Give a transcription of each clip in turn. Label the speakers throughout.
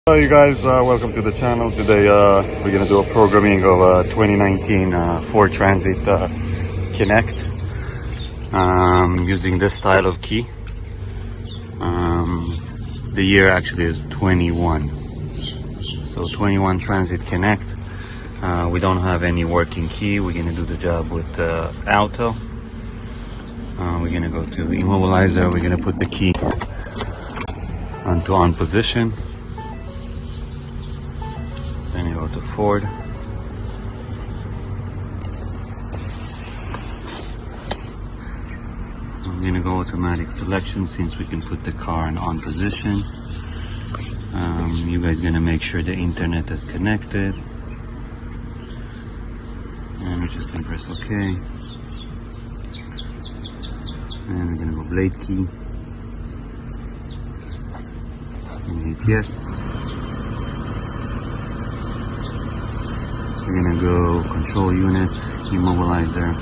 Speaker 1: Hello you guys, welcome to the channel. Today we're going to do a programming of 2019 Ford Transit Connect using this style of key. The year actually is 21. So 21 Transit Connect. We don't have any working key. We're going to do the job with Autel. We're going to go to immobilizer. We're going to put the key onto on position. Then you go to Ford. I'm going to go automatic selection since we can put the car in on position. You guys going to make sure the internet is connected. And we're just going to press OK. And we're going to go blade key. And hit yes. We're going to go control unit, immobilizer.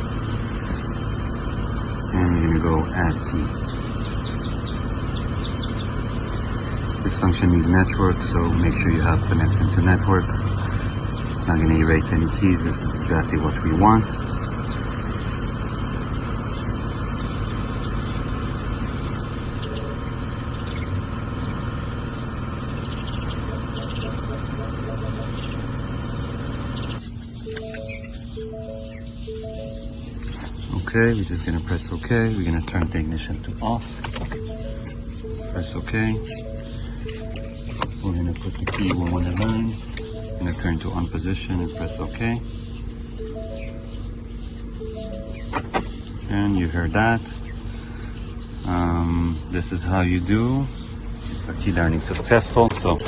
Speaker 1: And we're going to go add key. This function needs network, so make sure you have connection to network. It's not going to erase any keys. This is exactly what we want. Okay, we're just going to press OK. We're going to turn the ignition to off. Press OK. We're going to put the key one on the line. I'm going to turn to on position and press OK. And you heard that. This is how you do. It's our key learning successful. So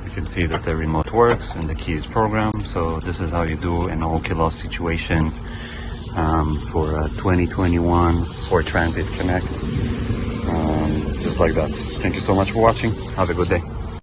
Speaker 1: you can see that the remote works and the key is programmed. So this is how you do an Autel loss situation for 2021 Ford Transit Connect. Just like that. Thank you so much for watching. Have a good day.